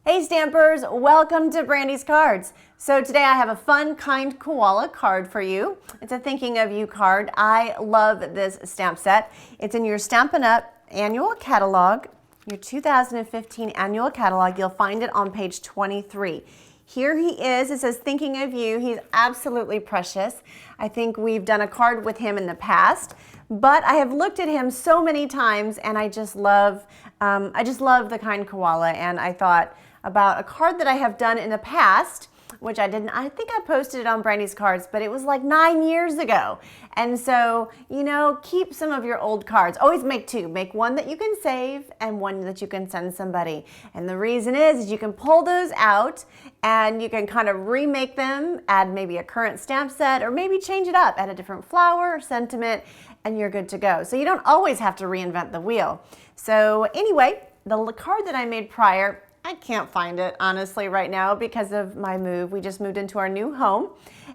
Hey Stampers, welcome to Brandy's Cards. So today I have a fun, kind koala card for you. It's a thinking of you card. I love this stamp set. It's in your Stampin' Up! Annual catalog, your 2015 annual catalog. You'll find it on page 23. Here he is. It says thinking of you. He's absolutely precious. I think we've done a card with him in the past, but I have looked at him so many times and I just love the kind koala, and I thought about a card that I have done in the past, which I think I posted it on Brandy's Cards, but it was like 9 years ago. And so, you know, keep some of your old cards. Always make two. Make one that you can save and one that you can send somebody. And the reason is you can pull those out and you can kind of remake them, add maybe a current stamp set, or maybe change it up, add a different flower or sentiment, and you're good to go. So you don't always have to reinvent the wheel. So anyway, the card that I made prior, I can't find it, honestly, right now because of my move. We just moved into our new home.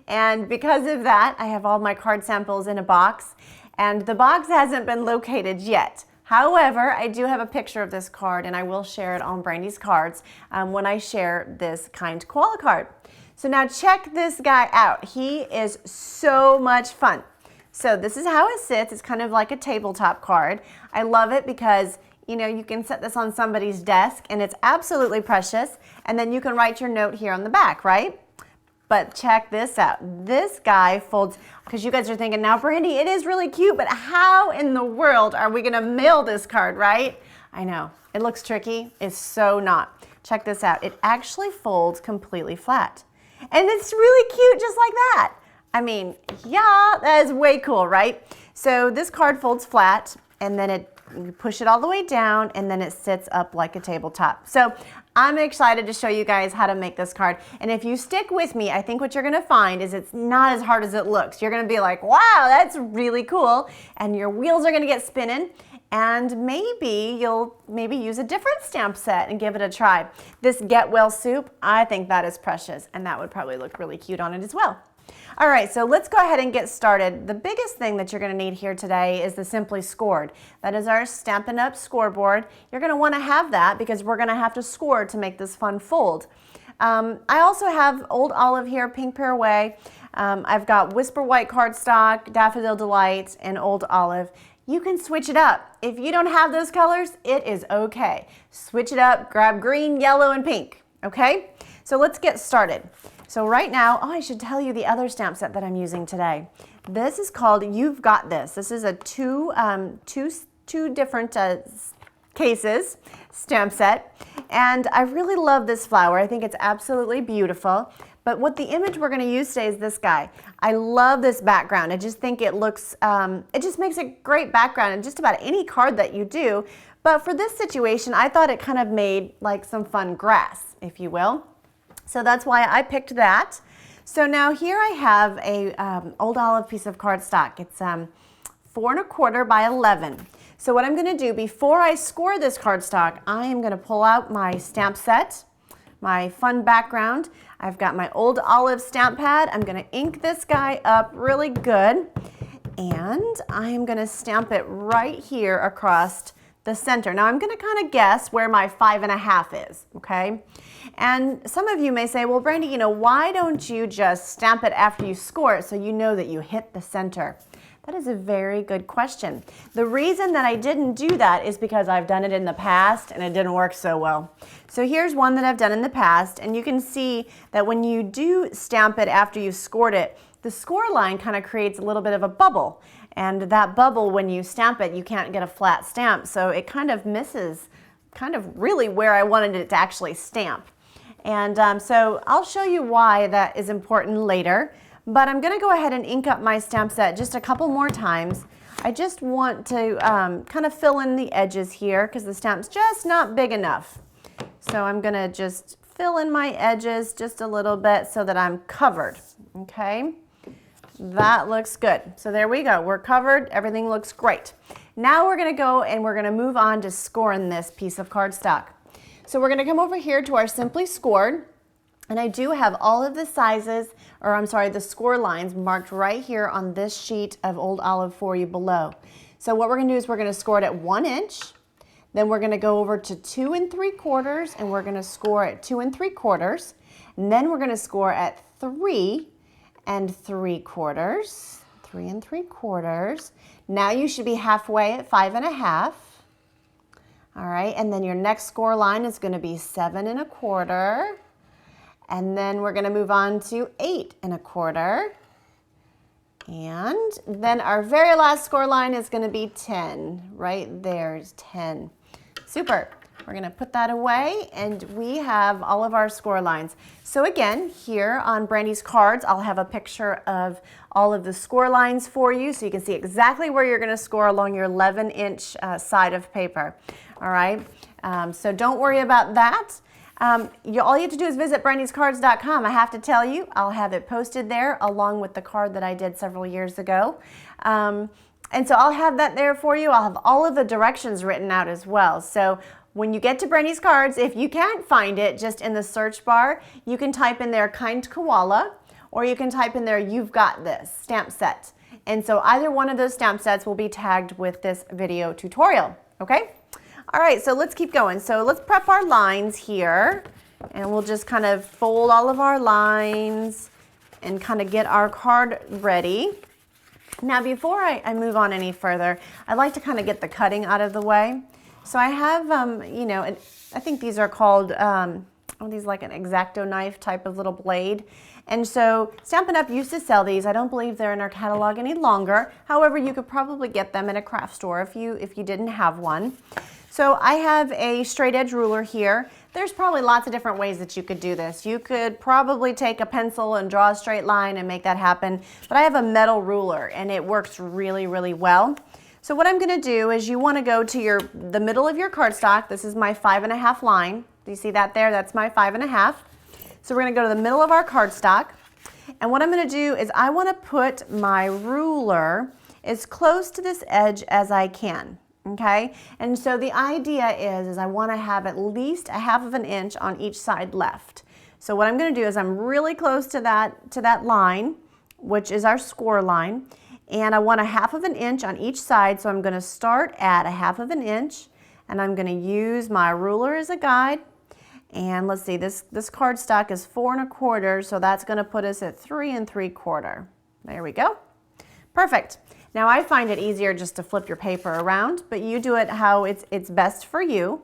And because of that, I have all my card samples in a box. And the box hasn't been located yet. However, I do have a picture of this card, and I will share it on Brandy's Cards when I share this kind koala card. So now check this guy out. He is so much fun. So this is how it sits. It's kind of like a tabletop card. I love it because you know, you can set this on somebody's desk and it's absolutely precious. And then you can write your note here on the back, right? But check this out. This guy folds, because you guys are thinking, now Brandy, it is really cute, but how in the world are we gonna mail this card, right? I know, it looks tricky. It's so not. Check this out. It actually folds completely flat. And it's really cute just like that. I mean, yeah, that is way cool, right? So this card folds flat and then you push it all the way down and then it sits up like a tabletop. So I'm excited to show you guys how to make this card. And if you stick with me, I think what you're gonna find is it's not as hard as it looks. You're gonna be like, wow, that's really cool. And your wheels are gonna get spinning, and maybe you'll use a different stamp set and give it a try. This Get Well soup, I think that is precious, and that would probably look really cute on it as well. All right, so let's go ahead and get started. The biggest thing that you're going to need here today is the Simply Scored. That is our Stampin' Up! Scoreboard. You're going to want to have that because we're going to have to score to make this fun fold. I also have Old Olive here, Pink Paraway. I've got Whisper White cardstock, Daffodil Delight, and Old Olive. You can switch it up. If you don't have those colors, it is okay. Switch it up, grab green, yellow, and pink, okay? So let's get started. So right now, I should tell you the other stamp set that I'm using today. This is called You've Got This. This is a two different cases stamp set. And I really love this flower. I think it's absolutely beautiful. But what the image we're going to use today is this guy. I love this background. I just think it looks, it just makes a great background in just about any card that you do. But for this situation, I thought it kind of made like some fun grass, if you will. So that's why I picked that. So now here I have a Old Olive piece of cardstock. It's 4 1/4 by 11. So what I'm going to do before I score this cardstock, I am going to pull out my stamp set, my fun background. I've got my Old Olive stamp pad. I'm going to ink this guy up really good, and I'm going to stamp it right here across the center. Now I'm going to kind of guess where my 5 1/2 is, okay? And some of you may say, well, Brandy, you know, why don't you just stamp it after you score it so you know that you hit the center? That is a very good question. The reason that I didn't do that is because I've done it in the past and it didn't work so well. So here's one that I've done in the past, and you can see that when you do stamp it after you've scored it, the score line kind of creates a little bit of a bubble. And that bubble, when you stamp it, you can't get a flat stamp. So it kind of misses kind of really where I wanted it to actually stamp. And so I'll show you why that is important later. But I'm going to go ahead and ink up my stamp set just a couple more times. I just want to kind of fill in the edges here because the stamp's just not big enough. So I'm going to just fill in my edges just a little bit so that I'm covered, okay? That looks good. So there we go. We're covered. Everything looks great. Now we're going to go and we're going to move on to scoring this piece of cardstock. So we're going to come over here to our Simply Scored. And I do have all of the sizes, or I'm sorry, the score lines marked right here on this sheet of Old Olive for you below. So what we're going to do is we're going to score it at 1 inch. Then we're going to go over to 2 3/4 and we're going to score at 2 3/4. And then we're going to score at 3 3/4. 3 3/4. Now you should be halfway at 5 1/2. All right, and then your next score line is going to be 7 1/4. And then we're going to move on to 8 1/4. And then our very last score line is going to be 10. Right there's 10. Super. We're going to put that away, and we have all of our score lines. So again, here on Brandy's cards, I'll have a picture of all of the score lines for you so you can see exactly where you're going to score along your 11-inch side of paper. All right, so don't worry about that. All you have to do is visit brandyscards.com. I have to tell you, I'll have it posted there along with the card that I did several years ago. And so I'll have that there for you. I'll have all of the directions written out as well. So when you get to Brandy's Cards, if you can't find it just in the search bar, you can type in there Kind Koala, or you can type in there You've Got This stamp set. And so either one of those stamp sets will be tagged with this video tutorial, okay? All right, so let's keep going. So let's prep our lines here, and we'll just kind of fold all of our lines and kind of get our card ready. Now, before I move on any further, I'd like to kind of get the cutting out of the way. So I have, you know, I think these are called, these like an X-Acto knife type of little blade. And so Stampin' Up! Used to sell these. I don't believe they're in our catalog any longer. However, you could probably get them in a craft store if you didn't have one. So I have a straight edge ruler here. There's probably lots of different ways that you could do this. You could probably take a pencil and draw a straight line and make that happen. But I have a metal ruler and it works really, really well. So what I'm going to do is you want to go to the middle of your cardstock. This is my 5 1/2 line. Do you see that there? That's my 5 1/2. So we're going to go to the middle of our cardstock. And what I'm going to do is I want to put my ruler as close to this edge as I can. Okay? And so the idea is I want to have at least 1/2 inch on each side left. So what I'm going to do is I'm really close to that line, which is our score line. And I want 1/2 inch on each side, so I'm going to start at 1/2 inch, and I'm going to use my ruler as a guide. And let's see, this cardstock is 4 1/4, so that's going to put us at 3 3/4. There we go. Perfect. Now I find it easier just to flip your paper around, but you do it how it's best for you.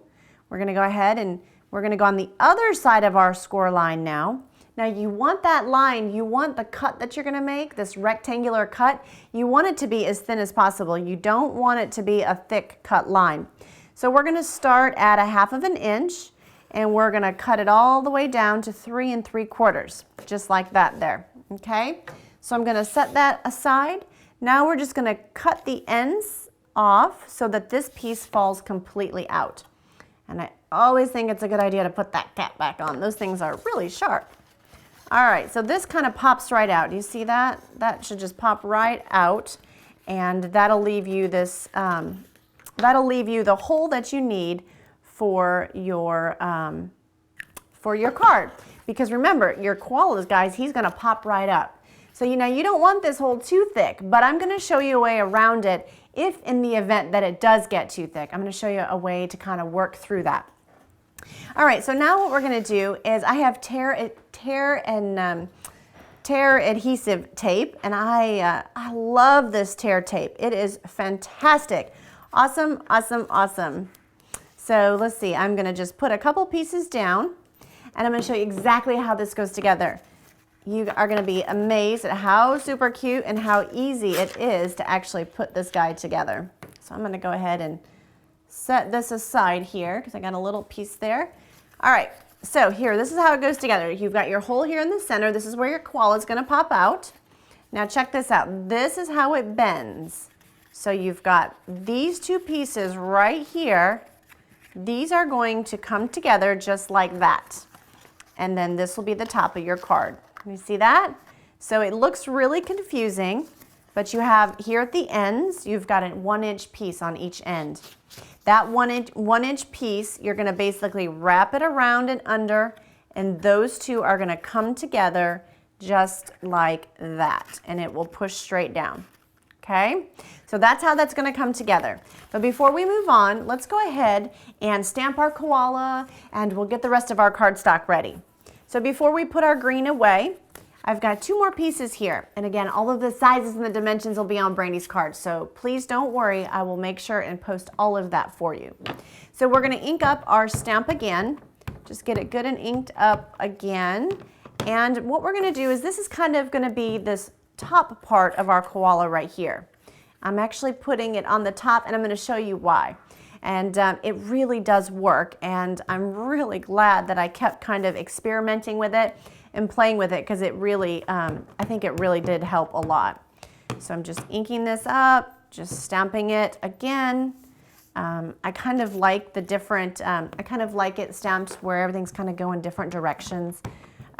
We're going to go ahead and we're going to go on the other side of our score line now. Now you want that line, you want the cut that you're going to make, this rectangular cut, you want it to be as thin as possible. You don't want it to be a thick cut line. So we're going to start at 1/2 inch and we're going to cut it all the way down to 3 3/4, just like that there. Okay, so I'm going to set that aside. Now we're just going to cut the ends off so that this piece falls completely out. And I always think it's a good idea to put that cap back on. Those things are really sharp. All right, so this kind of pops right out. Do you see that? That should just pop right out, and that'll leave you this. That'll leave you the hole that you need for your card. Because remember, your koalas, guys, he's going to pop right up. So you don't want this hole too thick, but I'm going to show you a way around it if in the event that it does get too thick. I'm going to show you a way to kind of work through that. All right, so now what we're going to do is I have tear adhesive tape, and I love this tear tape. It is fantastic. Awesome, awesome, awesome. So let's see, I'm going to just put a couple pieces down, and I'm going to show you exactly how this goes together. You are going to be amazed at how super cute and how easy it is to actually put this guy together. So I'm going to go ahead and set this aside here because I got a little piece there. All right, so here, this is how it goes together. You've got your hole here in the center. This is where your koala is going to pop out. Now check this out. This is how it bends. So you've got these two pieces right here. These are going to come together just like that. And then this will be the top of your card. You see that? So it looks really confusing, but you have here at the ends, you've got a 1-inch piece on each end. That one inch piece, you're going to basically wrap it around and under, and those two are going to come together just like that, and it will push straight down. okay? So that's how that's gonna come together. But before we move on, let's go ahead and stamp our koala and we'll get the rest of our cardstock ready. So before we put our green away, I've got 2 more pieces here. And again, all of the sizes and the dimensions will be on Brandy's card. So please don't worry, I will make sure and post all of that for you. So we're gonna ink up our stamp again. Just get it good and inked up again. And what we're gonna do is this is kind of gonna be this top part of our koala right here. I'm actually putting it on the top and I'm gonna show you why. And it really does work. And I'm really glad that I kept kind of experimenting with it and playing with it because it really, I think it really did help a lot. So I'm just inking this up, just stamping it again. I kind of like the different, I kind of like it stamped where everything's kind of going different directions.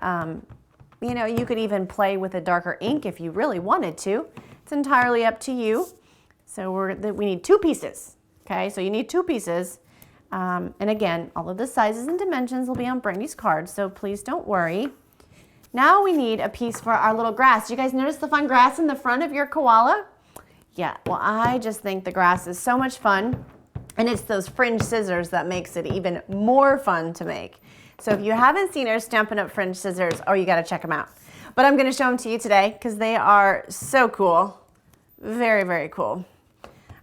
You know, you could even play with a darker ink if you really wanted to. It's entirely up to you. So we need 2 pieces, okay? So you need 2 pieces. And again, all of the sizes and dimensions will be on Brandy's card, so please don't worry. Now we need a piece for our little grass. You guys notice the fun grass in the front of your koala? Yeah, well, I just think the grass is so much fun. And it's those fringe scissors that makes it even more fun to make. So if you haven't seen our Stampin' Up! Fringe scissors, oh, you gotta check them out. But I'm gonna show them to you today because they are so cool. Very, very cool.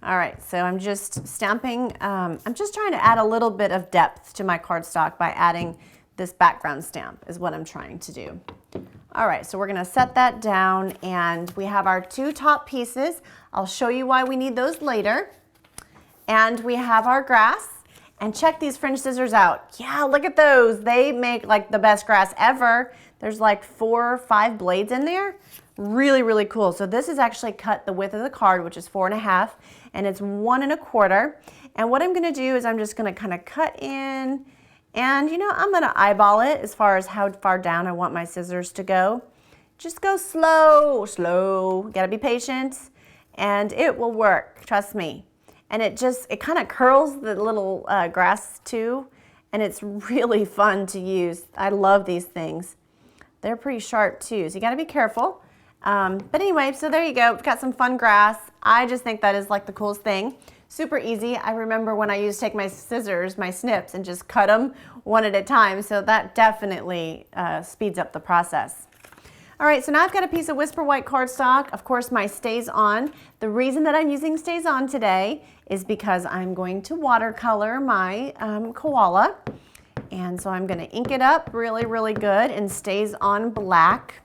All right, so I'm just stamping, I'm just trying to add a little bit of depth to my cardstock by adding this background stamp is what I'm trying to do. All right, so we're gonna set that down and we have our 2 top pieces. I'll show you why we need those later. And we have our grass. And check these fringe scissors out. Yeah, look at those. They make like the best grass ever. There's like 4 or 5 blades in there. Really, really cool. So this is actually cut the width of the card, which is 4.5, and it's 1 1/4. And what I'm gonna do is I'm just gonna kind of cut in, and you know, I'm gonna eyeball it as far as how far down I want my scissors to go. Just go slow, slow. You gotta be patient, and it will work, trust me. And it kind of curls the little grass too, and it's really fun to use. I love these things. They're pretty sharp too, so you gotta be careful. But anyway, so there you go. We've got some fun grass. I just think that is like the coolest thing. Super easy. I remember when I used to take my scissors, my snips, and just cut them one at a time, so that definitely speeds up the process. All right, so now I've got a piece of Whisper White cardstock, of course my Stayz-on. The reason that I'm using Stayz-on today is because I'm going to watercolor my koala. And so I'm gonna ink it up really, really good in Stayz-on black.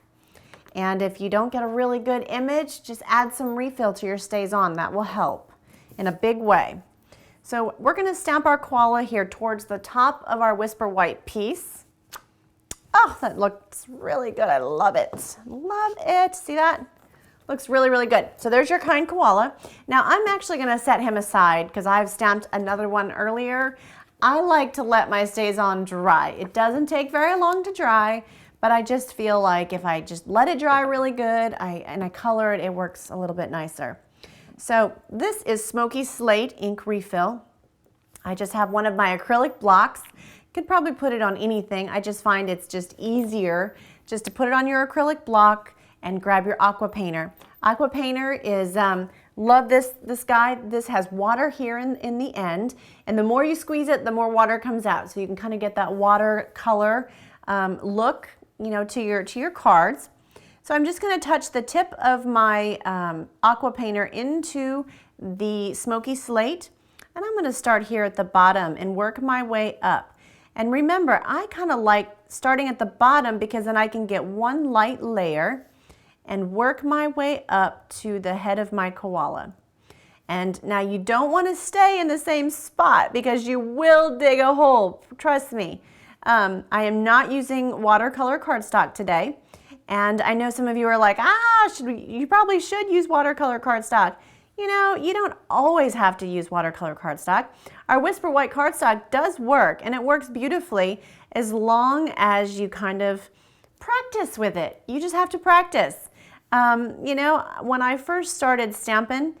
And if you don't get a really good image, just add some refill to your Stayz-on. That will help in a big way. So we're gonna stamp our koala here towards the top of our Whisper White piece. Oh, that looks really good. I love it. Love it. See that? Looks really, really good. So there's your kind koala. Now I'm actually gonna set him aside because I've stamped another one earlier. I like to let my Stayz-on dry. It doesn't take very long to dry, but I just feel like if I just let it dry really good and I color it, it works a little bit nicer. So this is Smoky Slate ink refill. I just have one of my acrylic blocks. Could probably put it on anything. I just find it's just easier just to put it on your acrylic block and grab your aqua-painter. Aqua-painter is, love this guy. This has water here in the end, and the more you squeeze it, the more water comes out. So you can kind of get that watercolor look, you know, to your cards. So I'm just gonna touch the tip of my aqua-painter into the Smoky Slate, and I'm gonna start here at the bottom and work my way up. And remember, I kind of like starting at the bottom because then I can get one light layer and work my way up to the head of my koala. And now you don't want to stay in the same spot because you will dig a hole, trust me. I am not using watercolor cardstock today. And I know some of you are like, you probably should use watercolor cardstock. You know, you don't always have to use watercolor cardstock. Our Whisper White cardstock does work, and it works beautifully as long as you kind of practice with it. You just have to practice. You know, when I first started Stampin',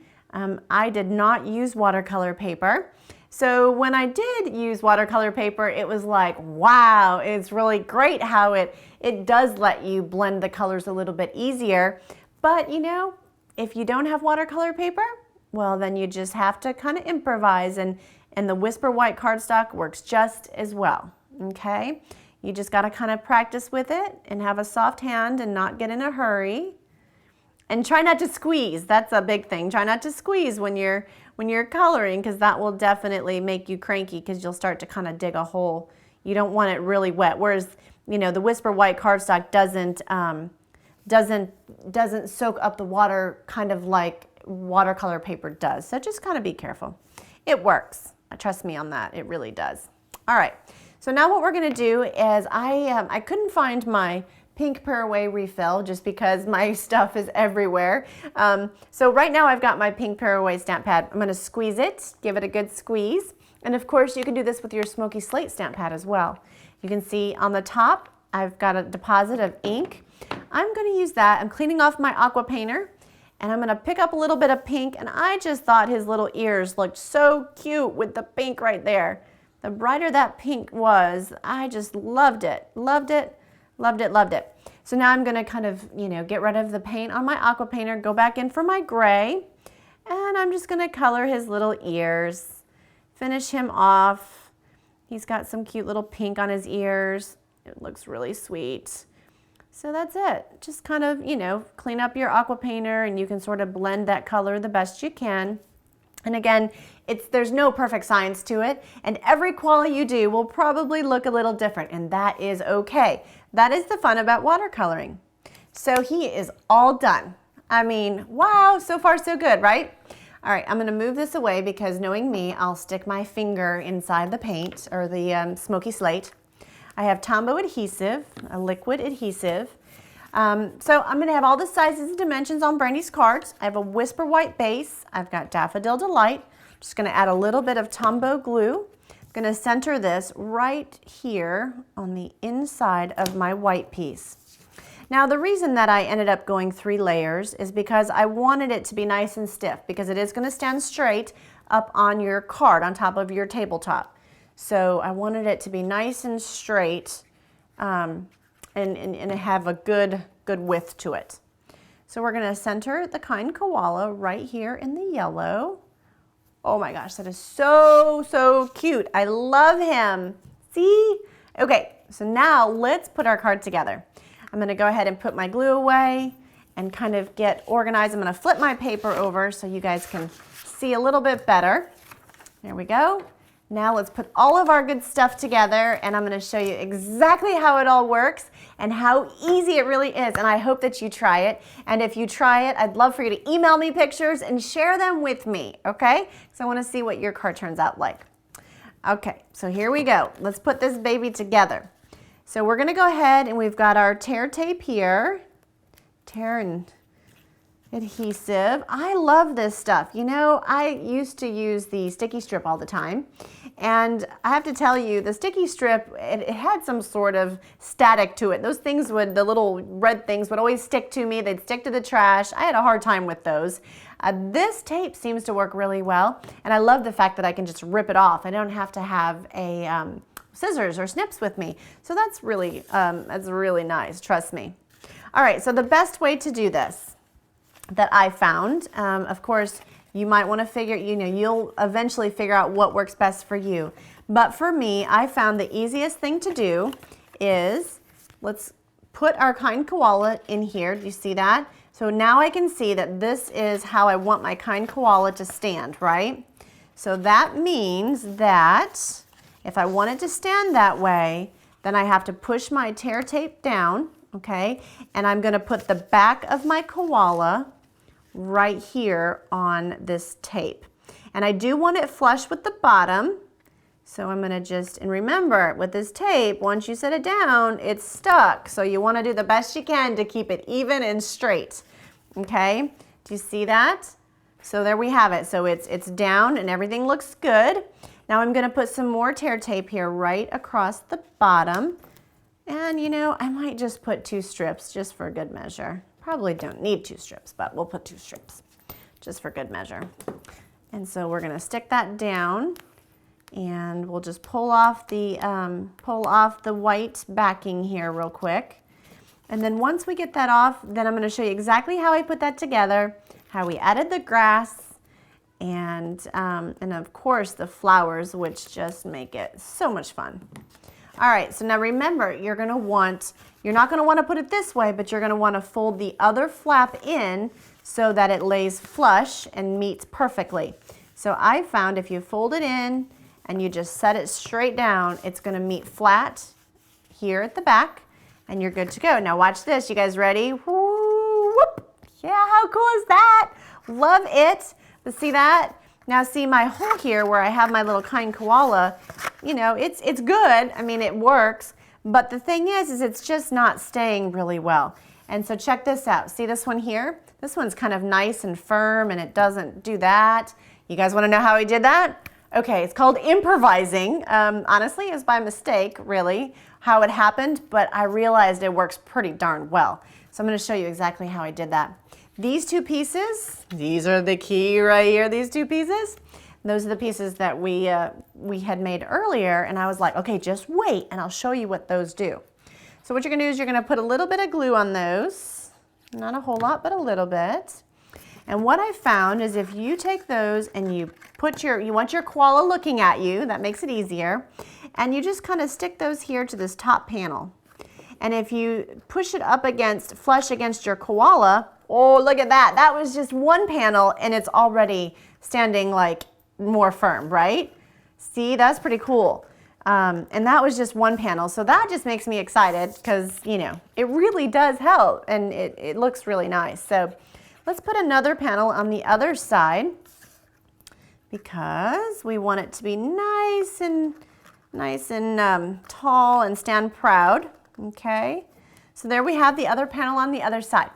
I did not use watercolor paper. So when I did use watercolor paper, it was like, wow, it's really great how it does let you blend the colors a little bit easier. But you know, If you don't have watercolor paper, well, then you just have to kind of improvise, and the Whisper White cardstock works just as well, okay? You just got to kind of practice with it and have a soft hand and not get in a hurry. And try not to squeeze. That's a big thing. Try not to squeeze when you're coloring, because that will definitely make you cranky, because you'll start to kind of dig a hole. You don't want it really wet. Whereas, you know, the Whisper White cardstock doesn't soak up the water kind of like watercolor paper does. So just kind of be careful. It works. Trust me on that. It really does. All right. So now what we're going to do is I couldn't find my pink Paraway refill just because my stuff is everywhere. So right now I've got my pink Paraway stamp pad. I'm going to squeeze it, give it a good squeeze. And of course you can do this with your Smoky Slate stamp pad as well. You can see on the top I've got a deposit of ink. I'm going to use that. I'm cleaning off my aqua-painter, and I'm going to pick up a little bit of pink, and I just thought his little ears looked so cute with the pink right there. The brighter that pink was, I just loved it. Loved it. Loved it, loved it. So now I'm going to kind of, you know, get rid of the paint on my aqua painter, go back in for my gray, and I'm just going to color his little ears, finish him off. He's got some cute little pink on his ears. It looks really sweet. So that's it. Just kind of, you know, clean up your aqua painter, and you can sort of blend that color the best you can. And again, there's no perfect science to it, and every koala you do will probably look a little different, and that is okay. That is the fun about watercoloring. So he is all done. I mean, wow, so far so good, right? All right, I'm gonna move this away because knowing me, I'll stick my finger inside the paint or the Smoky Slate. I have Tombow adhesive, a liquid adhesive. So I'm going to have all the sizes and dimensions on Brandy's cards. I have a Whisper White base. I've got Daffodil Delight. I'm just going to add a little bit of Tombow glue. I'm going to center this right here on the inside of my white piece. Now the reason that I ended up going 3 layers is because I wanted it to be nice and stiff, because it is going to stand straight up on your card on top of your tabletop. So I wanted it to be nice and straight and have a good width to it. So we're going to center the kind koala right here in the yellow. Oh my gosh, that is so cute. I love him. See? Okay, so now let's put our card together. I'm going to go ahead and put my glue away and kind of get organized. I'm going to flip my paper over so you guys can see a little bit better. There we go. Now let's put all of our good stuff together, and I'm going to show you exactly how it all works and how easy it really is, and I hope that you try it. And if you try it, I'd love for you to email me pictures and share them with me, okay? So I want to see what your card turns out like. Okay, so here we go. Let's put this baby together. So we're going to go ahead, and we've got our tear tape here. Tear and adhesive. I love this stuff. You know, I used to use the sticky strip all the time, and I have to tell you, the sticky strip, it had some sort of static to it. Those things would, the little red things would always stick to me. They'd stick to the trash. I had a hard time with those. This tape seems to work really well, and I love the fact that I can just rip it off. I don't have to have a scissors or snips with me. So that's really nice, trust me. All right, so the best way to do this that I found, of course, you might want to figure, you know, you'll eventually figure out what works best for you. But for me, I found the easiest thing to do is, let's put our kind koala in here. Do you see that? So now I can see that this is how I want my kind koala to stand, right? So that means that if I want it to stand that way, then I have to push my tear tape down, okay? And I'm gonna put the back of my koala right here on this tape. And I do want it flush with the bottom. So I'm gonna just, and remember, with this tape, once you set it down, it's stuck. So you wanna do the best you can to keep it even and straight, okay? Do you see that? So there we have it. So it's down and everything looks good. Now I'm gonna put some more tear tape here right across the bottom. And you know, I might just put 2 strips just for good measure. Probably don't need 2 strips, but we'll put 2 strips just for good measure. And so we're gonna stick that down, and we'll just pull off the white backing here real quick. And then once we get that off, then I'm gonna show you exactly how I put that together, how we added the grass and of course the flowers, which just make it so much fun. All right, so now remember, you're not gonna want to put it this way, but you're gonna want to fold the other flap in so that it lays flush and meets perfectly. So I found if you fold it in and you just set it straight down, it's gonna meet flat here at the back and you're good to go. Now watch this, you guys ready? Woo, whoop. Yeah, how cool is that? Love it. But see that? Now see my hole here where I have my little kind koala, you know, it's good. I mean, it works, but the thing is it's just not staying really well. And so check this out. See this one here? This one's kind of nice and firm and it doesn't do that. You guys wanna know how I did that? Okay, it's called improvising. Honestly, it was by mistake, really, how it happened, but I realized it works pretty darn well. So I'm gonna show you exactly how I did that. These two pieces, these are the key right here, these two pieces. Those are the pieces that we had made earlier, and I was like, okay, just wait, and I'll show you what those do. So what you're gonna do is you're gonna put a little bit of glue on those, not a whole lot, but a little bit. And what I found is if you take those and you want your koala looking at you, that makes it easier, and you just kind of stick those here to this top panel. And if you push it up flush against your koala, oh, look at that. That was just one panel and it's already standing like more firm, right? See, that's pretty cool. And that was just one panel. So that just makes me excited because, you know, it really does help and it looks really nice. So let's put another panel on the other side because we want it to be nice and tall and stand proud. Okay, so there we have the other panel on the other side.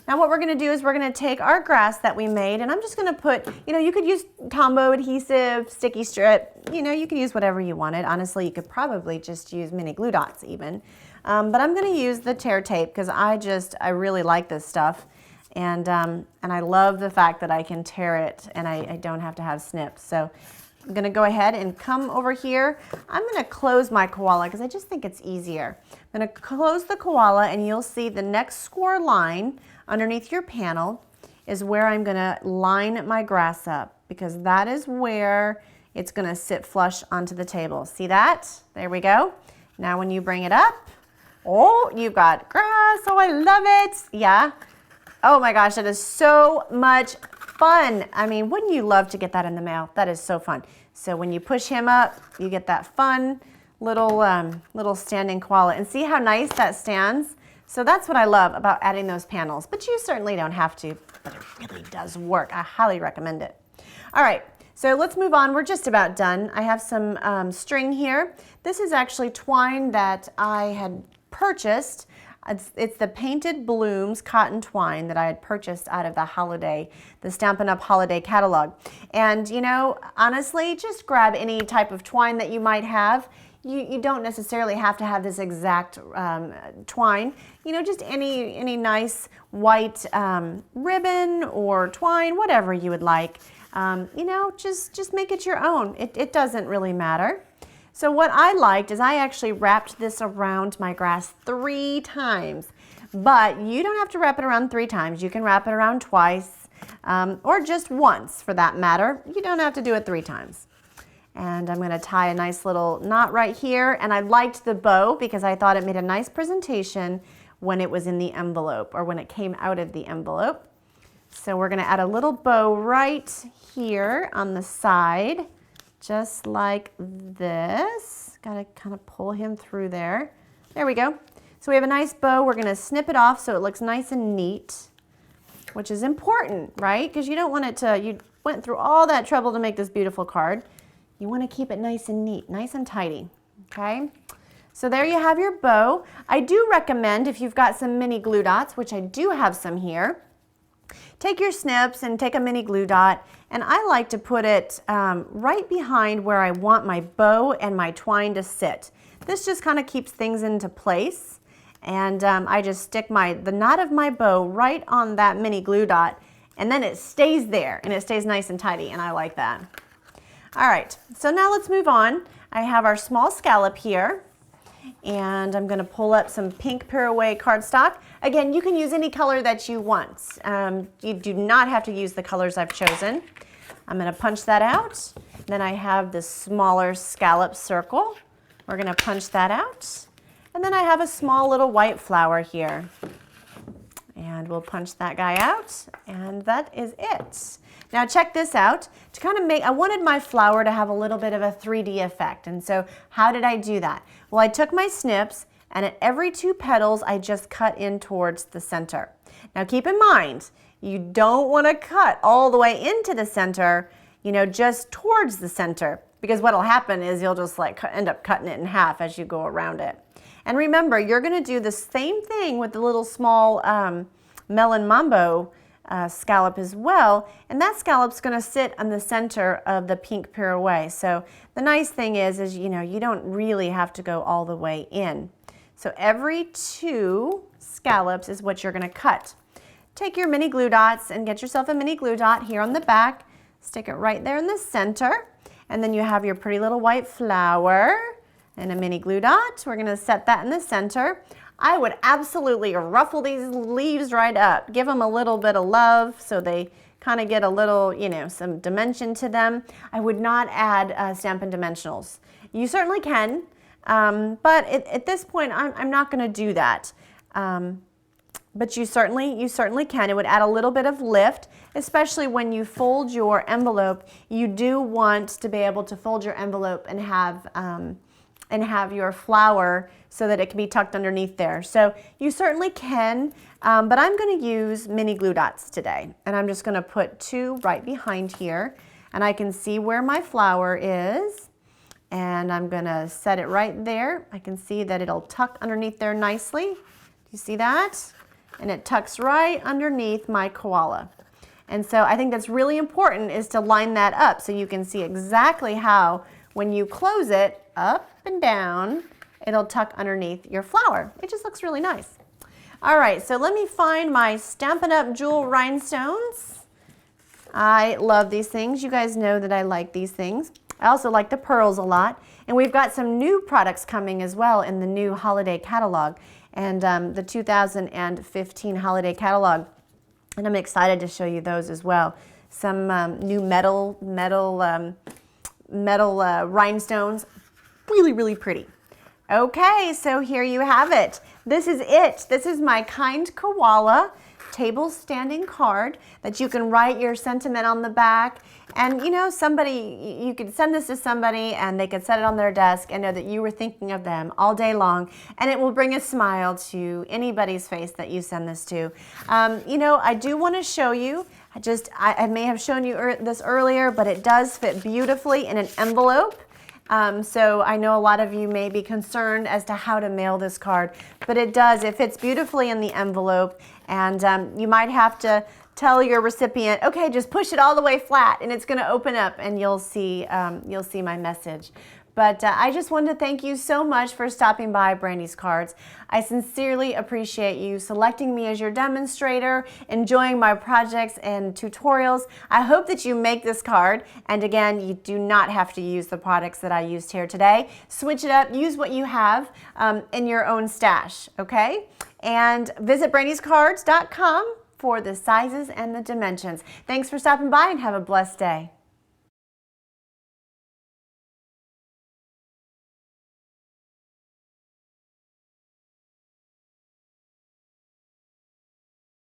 Now what we're going to do is we're going to take our grass that we made, and I'm just going to put, you know, you could use Tombow adhesive, sticky strip, you know, you can use whatever you wanted. Honestly, you could probably just use mini glue dots even. But I'm going to use the tear tape because I really like this stuff. And I love the fact that I can tear it and I don't have to have snips. So I'm gonna go ahead and come over here. I'm gonna close my koala because I just think it's easier. I'm gonna close the koala and you'll see the next score line underneath your panel is where I'm gonna line my grass up because that is where it's gonna sit flush onto the table. See that? There we go. Now when you bring it up, oh, you've got grass. Oh, I love it. Yeah. Oh my gosh, that is so much fun. I mean, wouldn't you love to get that in the mail? That is so fun. So when you push him up, you get that fun little standing koala. And see how nice that stands? So that's what I love about adding those panels. But you certainly don't have to, but it really does work. I highly recommend it. All right, so let's move on. We're just about done. I have some string here. This is actually twine that I had purchased. It's the Painted Blooms cotton twine that I had purchased out of the Stampin' Up! Holiday catalog. And you know, honestly, just grab any type of twine that you might have. You don't necessarily have to have this exact twine. You know, just any nice white ribbon or twine, whatever you would like. You know, just make it your own. It doesn't really matter. So what I liked is I actually wrapped this around my grass 3 times, but you don't have to wrap it around 3 times. You can wrap it around twice or just once for that matter. You don't have to do it 3 times. And I'm going to tie a nice little knot right here. And I liked the bow because I thought it made a nice presentation when it was in the envelope or when it came out of the envelope. So we're going to add a little bow right here on the side. Just like this. Got to kind of pull him through there. There we go. So we have a nice bow. We're going to snip it off so it looks nice and neat, which is important, right? Because you don't want it to, you went through all that trouble to make this beautiful card. You want to keep it nice and neat, nice and tidy, okay? So there you have your bow. I do recommend if you've got some mini glue dots, which I do have some here, take your snips and take a mini glue dot, and I like to put it right behind where I want my bow and my twine to sit. This just kind of keeps things into place, and I just stick the knot of my bow right on that mini glue dot, and then it stays there, and it stays nice and tidy, and I like that. All right, so now let's move on. I have our small scallop here, And I'm going to pull up some pink Pirouette cardstock. Again, you can use any color that you want. You do not have to use the colors I've chosen. I'm going to punch that out. Then I have the smaller scallop circle. We're going to punch that out. And then I have a small little white flower here. And we'll punch that guy out, and that is it. Now check this out. To kind of I wanted my flower to have a little bit of a 3D effect, and so how did I do that? Well, I took my snips, and at every 2 petals, I just cut in towards the center. Now keep in mind, you don't want to cut all the way into the center, you know, just towards the center, because what'll happen is you'll just like end up cutting it in half as you go around it. And remember, you're going to do the same thing with the little small melon mambo scallop as well, and that scallop's going to sit on the center of the pink Pirouette. So the nice thing is you know, you don't really have to go all the way in. So every 2 scallops is what you're going to cut. Take your mini glue dots and get yourself a mini glue dot here on the back. Stick it right there in the center, and then you have your pretty little white flower and a mini glue dot. We're going to set that in the center. I would absolutely ruffle these leaves right up. Give them a little bit of love so they kind of get a little, you know, some dimension to them. I would not add Stampin' Dimensionals. You certainly can, but at this point, I'm not going to do that. But you certainly can. It would add a little bit of lift, especially when you fold your envelope. You do want to be able to fold your envelope and have your flower so that it can be tucked underneath there. So you certainly can, but I'm going to use mini glue dots today. And I'm just going to put 2 right behind here, and I can see where my flower is. And I'm going to set it right there. I can see that it'll tuck underneath there nicely. Do you see that? And it tucks right underneath my koala. And so I think that's really important, is to line that up so you can see exactly how, when you close it up and down, it'll tuck underneath your flower. It just looks really nice. All right, so let me find my Stampin' Up! Jewel Rhinestones. I love these things. You guys know that I like these things. I also like the pearls a lot. And we've got some new products coming as well in the new holiday catalog, and the 2015 holiday catalog. And I'm excited to show you those as well. Some new metal rhinestones. Really, really pretty. Okay, so here you have it. This is it. This is my Kind Koala table standing card that you can write your sentiment on the back. And you know, you could send this to somebody and they could set it on their desk and know that you were thinking of them all day long, and it will bring a smile to anybody's face that you send this to. You know, I do want to show you, I may have shown you this earlier, but it does fit beautifully in an envelope. So I know a lot of you may be concerned as to how to mail this card, but it does. It fits beautifully in the envelope, and you might have to tell your recipient, okay, just push it all the way flat, and it's going to open up, and you'll see my message. But I just wanted to thank you so much for stopping by Brandy's Cards. I sincerely appreciate you selecting me as your demonstrator, enjoying my projects and tutorials. I hope that you make this card. And again, you do not have to use the products that I used here today. Switch it up, use what you have in your own stash, okay? And visit brandyscards.com for the sizes and the dimensions. Thanks for stopping by, and have a blessed day.